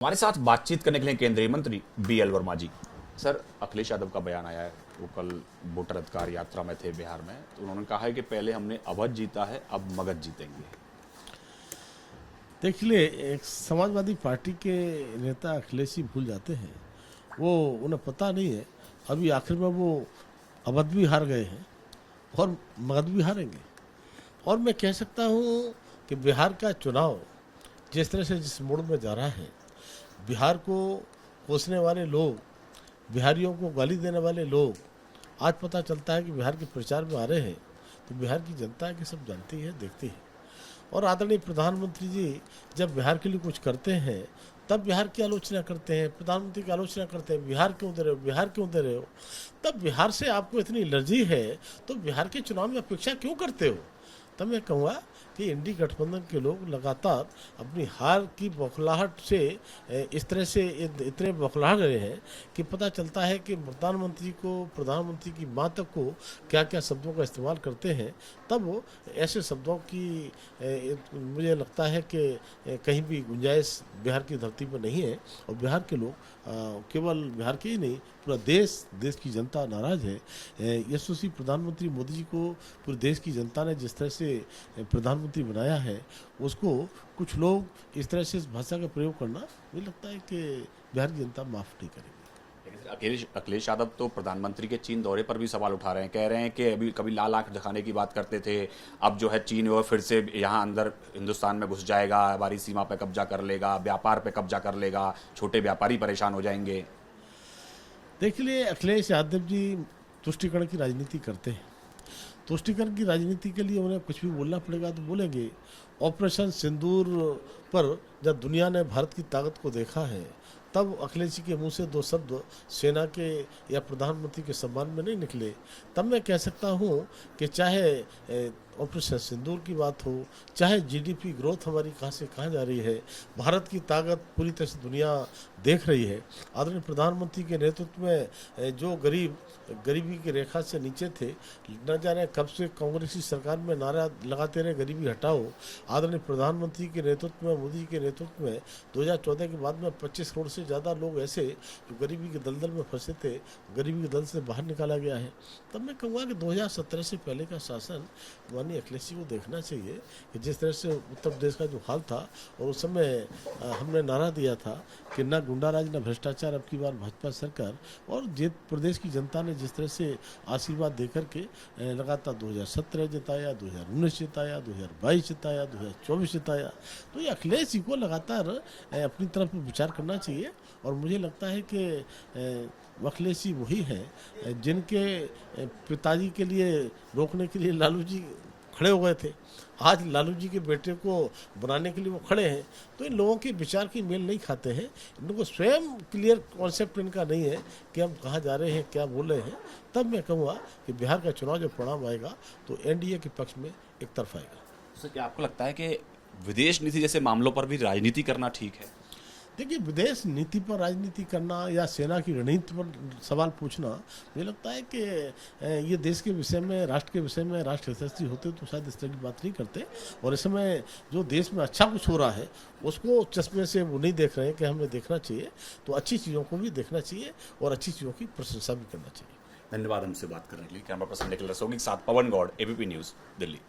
हमारे साथ बातचीत करने के लिए केंद्रीय मंत्री BL वर्मा जी। सर, अखिलेश यादव का बयान आया है, वो कल वोटर अधिकार यात्रा में थे बिहार में, तो उन्होंने कहा है कि पहले हमने अवध जीता है, अब मगध जीतेंगे। देखिए, एक समाजवादी पार्टी के नेता अखिलेश जी भूल जाते हैं, वो उन्हें पता नहीं है अभी आखिर में वो अवध भी हार गए हैं और मगध भी हारेंगे। और मैं कह सकता हूँ कि बिहार का चुनाव जिस तरह से जिस मोड़ में जा रहा है, बिहार को कोसने वाले लोग, बिहारियों को गाली देने वाले लोग, आज पता चलता है कि बिहार के प्रचार में आ रहे हैं, तो बिहार की जनता है कि सब जानती है, देखती है। और आदरणीय प्रधानमंत्री जी जब बिहार के लिए कुछ करते हैं तब बिहार की आलोचना करते हैं, प्रधानमंत्री की आलोचना करते हैं, बिहार क्यों दे रहे हो, बिहार क्यों दे रहे हो। तब बिहार से आपको इतनी एलर्जी है तो बिहार के चुनाव में अपेक्षा क्यों करते हो। तब मैं कहूँगा कि इंडी गठबंधन के लोग लगातार अपनी हार की बौखलाहट से इस तरह से इतने बौखला रहे हैं कि पता चलता है कि प्रधानमंत्री प्रधानमंत्री की माँ तक को क्या क्या शब्दों का इस्तेमाल करते हैं। तब वो ऐसे शब्दों की मुझे लगता है कि कहीं भी गुंजाइश बिहार की धरती पर नहीं है। और बिहार के लोग केवल बिहार के ही नहीं, पूरा देश की जनता नाराज है। यशस्वी प्रधानमंत्री मोदी जी को पूरे देश की जनता ने जिस तरह से प्रधानमंत्री बनाया है, उसको कुछ लोग इस तरह से इस भाषा का प्रयोग करना, मुझे लगता है कि बिहार की जनता माफ़ नहीं करेगी। अखिलेश यादव तो प्रधानमंत्री के चीन दौरे पर भी सवाल उठा रहे हैं, कह रहे हैं कि अभी कभी लाल आंख दिखाने की बात करते थे, अब जो है चीन वो फिर से यहाँ अंदर हिंदुस्तान में घुस जाएगा, हमारी सीमा पे कब्जा कर लेगा, व्यापार पे कब्जा कर लेगा, छोटे व्यापारी परेशान हो जाएंगे। देखिए, अखिलेश यादव जी तुष्टीकरण की राजनीति करते हैं। तुष्टीकरण की राजनीति के लिए उन्हें कुछ भी बोलना पड़ेगा तो बोलेंगे। ऑपरेशन सिंदूर पर जब दुनिया ने भारत की ताकत को देखा है, तब अखिलेश जी के मुंह से दो शब्द सेना के या प्रधानमंत्री के सम्मान में नहीं निकले। तब मैं कह सकता हूं कि चाहे ऑपरेशन सिंदूर की बात हो, चाहे जीडीपी ग्रोथ हमारी कहाँ से कहाँ जा रही है, भारत की ताकत पूरी तरह से दुनिया देख रही है। आदरणीय प्रधानमंत्री के नेतृत्व में जो गरीबी की रेखा से नीचे थे, न जाने कब से कांग्रेसी सरकार में नारा लगाते रहे गरीबी हटाओ। आदरणीय प्रधानमंत्री के नेतृत्व में, मोदी जी के नेतृत्व में 2014 के बाद में 25 करोड़ से ज़्यादा लोग ऐसे जो गरीबी के दलदल में फंसे थे, गरीबी के दल से बाहर निकाला गया है। तब मैं कहूँगा कि 2017 से पहले का शासन माननीय अखिलेश जी को देखना चाहिए कि जिस तरह से उत्तर प्रदेश का जो हाल था, और उस समय हमने नारा दिया था कि न गुंडाराज न भ्रष्टाचार, अब की बार भाजपा सरकार। और प्रदेश की जनता ने जिस तरह से आशीर्वाद देकर के लगातार 2017 जिताया, 2019 जिताया, 2022 जिताया, 2024 जिताया, तो ये अखिलेश जी को लगातार अपनी तरफ विचार करना चाहिए। और मुझे लगता है कि अखिलेश जी वही हैं जिनके पिताजी के लिए रोकने के लिए लालू जी खड़े हो गए थे। आज लालू जी के बेटे को बनाने के लिए वो खड़े हैं। तो इन लोगों के विचार की मेल नहीं खाते हैं। इन लोगों को स्वयं क्लियर कॉन्सेप्ट इनका नहीं है कि हम कहाँ जा रहे हैं, क्या बोल रहे हैं। तब मैं कहूँगा कि बिहार का चुनाव जब परिणाम आएगा तो एनडीए के पक्ष में एक तरफ आएगा। तो क्या आपको लगता है कि विदेश नीति जैसे मामलों पर भी राजनीति करना ठीक है? देखिए, विदेश नीति पर राजनीति करना या सेना की रणनीति पर सवाल पूछना, मुझे लगता है कि ये देश के विषय में, राष्ट्र के विषय में, राष्ट्र यशस्वी होते तो शायद इस तरह की बात नहीं करते। और इस समय जो देश में अच्छा कुछ हो रहा है उसको चश्मे से वो नहीं देख रहे हैं कि हमें देखना चाहिए। तो अच्छी चीज़ों को भी देखना चाहिए और अच्छी चीज़ों की प्रशंसा भी करना चाहिए। धन्यवाद हमसे बात करने के लिए। कैमरा पर्सन निखिल रस्तोगी के साथ पवन गौड़, ABP न्यूज़, दिल्ली।